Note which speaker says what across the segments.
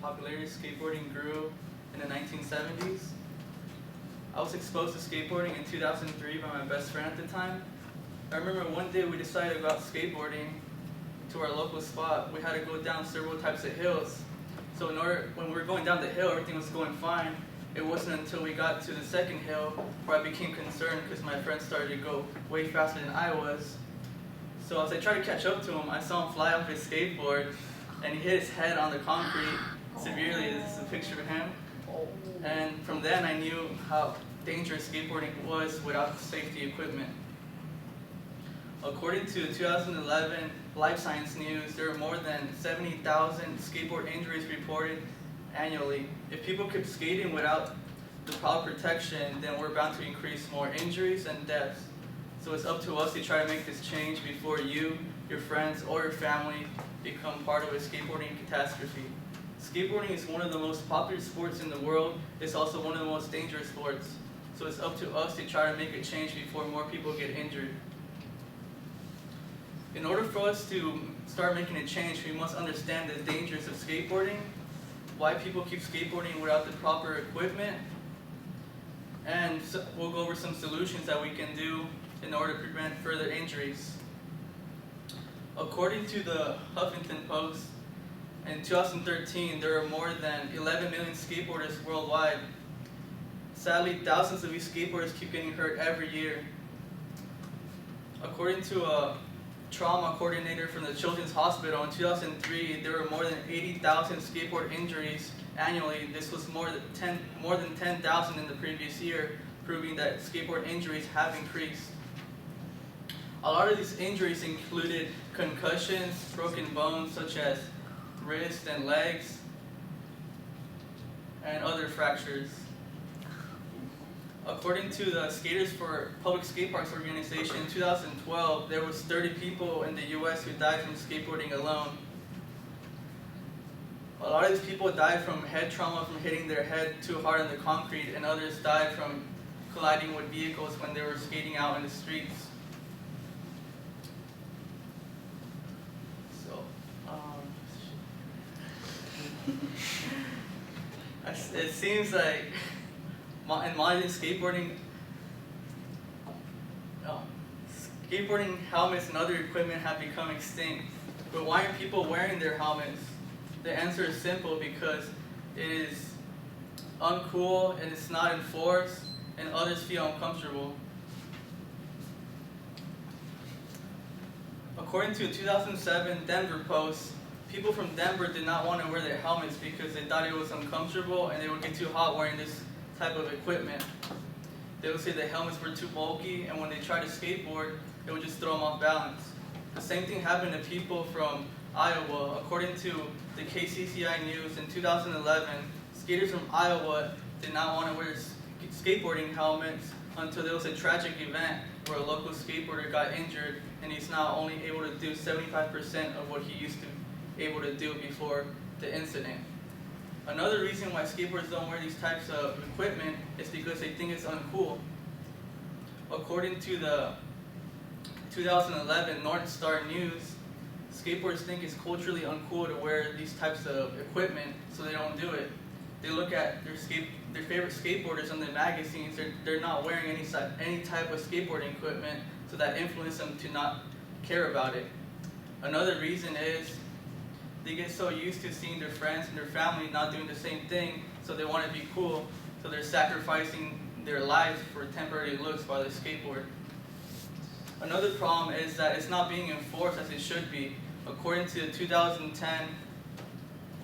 Speaker 1: popularity of skateboarding grew in the 1970s. I was exposed to skateboarding in 2003 by my best friend at the time. I remember one day we decided to go out skateboarding to our local spot. We had to go down several types of hills. So when we were going down the hill, everything was going fine. It wasn't until we got to the second hill where I became concerned because my friend started to go way faster than I was. So as I tried to catch up to him, I saw him fly off his skateboard and he hit his head on the concrete severely. This is a picture of him. And from then I knew how dangerous skateboarding was without safety equipment. According to 2011 Life Science News, there are more than 70,000 skateboard injuries reported annually. If people keep skating without the proper protection, then we're bound to increase more injuries and deaths. So it's up to us to try to make this change before you, your friends, or your family become part of a skateboarding catastrophe. Skateboarding is one of the most popular sports in the world. It's also one of the most dangerous sports. So it's up to us to try to make a change before more people get injured. In order for us to start making a change, we must understand the dangers of skateboarding, why people keep skateboarding without the proper equipment, and we'll go over some solutions that we can do in order to prevent further injuries. According to the Huffington Post, in 2013, there are more than 11 million skateboarders worldwide. Sadly, thousands of these skateboarders keep getting hurt every year. According to a trauma coordinator from the Children's Hospital, in 2003, there were more than 80,000 skateboard injuries annually. This was more than 10,000 in the previous year, proving that skateboard injuries have increased. A lot of these injuries included concussions, broken bones such as wrists and legs, and other fractures. According to the Skaters for Public Skate Parks organization, in 2012, there was 30 people in the US who died from skateboarding alone. A lot of these people died from head trauma from hitting their head too hard on the concrete, and others died from colliding with vehicles when they were skating out in the streets. So, it seems like in modern skateboarding helmets and other equipment have become extinct. But why are people wearing their helmets? The answer is simple: because it is uncool and it's not enforced and others feel uncomfortable. According to a 2007 Denver Post, people from Denver did not want to wear their helmets because they thought it was uncomfortable and they would get too hot wearing this type of equipment. They would say the helmets were too bulky, and when they tried to skateboard, it would just throw them off balance. The same thing happened to people from Iowa. According to the KCCI News, in 2011, skaters from Iowa did not want to wear skateboarding helmets until there was a tragic event where a local skateboarder got injured, and he's now only able to do 75% of what he used to be able to do before the incident. Another reason why skateboarders don't wear these types of equipment is because they think it's uncool. According to the 2011 North Star News, skateboarders think it's culturally uncool to wear these types of equipment, so they don't do it. They look at their favorite skateboarders on the magazines. They're not wearing any type of skateboarding equipment, so that influences them to not care about it. Another reason is they get so used to seeing their friends and their family not doing the same thing, so they want to be cool, so they're sacrificing their lives for temporary looks while they skateboard. Another problem is that it's not being enforced as it should be. According to the 2010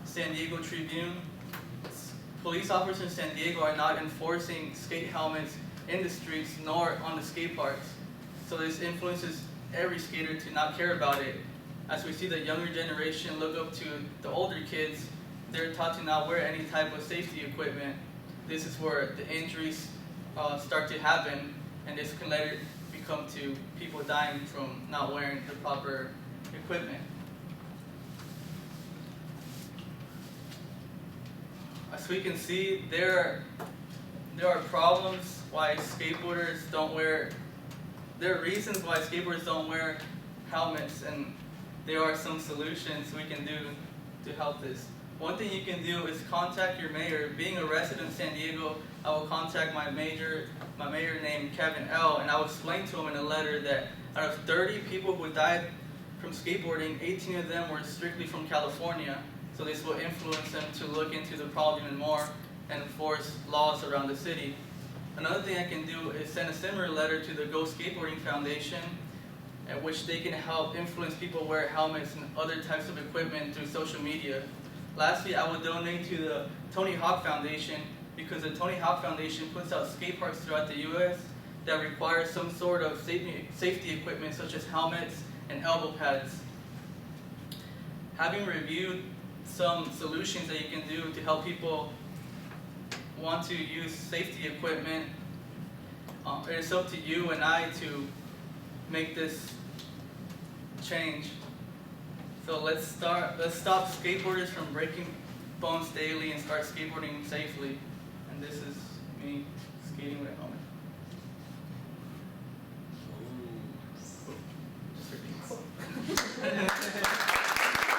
Speaker 1: San Diego Tribune, police officers in San Diego are not enforcing skate helmets in the streets nor on the skate parks. So this influences every skater to not care about it. As we see the younger generation look up to the older kids, they're taught to not wear any type of safety equipment. This is where the injuries start to happen, and this can later become to people dying from not wearing the proper equipment. As we can see, there are problems why skateboarders don't wear. There are reasons why skateboarders don't wear helmets, and there are some solutions we can do to help this. One thing you can do is contact your mayor. Being a resident in San Diego, I will contact my mayor named Kevin L., and I will explain to him in a letter that out of 30 people who died from skateboarding, 18 of them were strictly from California. So this will influence them to look into the problem even more and enforce laws around the city. Another thing I can do is send a similar letter to the Go Skateboarding Foundation, at which they can help influence people wear helmets and other types of equipment through social media. Lastly, I will donate to the Tony Hawk Foundation, because the Tony Hawk Foundation puts out skate parks throughout the U.S. that require some sort of safety equipment such as helmets and elbow pads. Having reviewed some solutions that you can do to help people want to use safety equipment, it's up to you and I to make this change. So let's stop skateboarders from breaking bones daily and start skateboarding safely. And this is me skating with a helmet.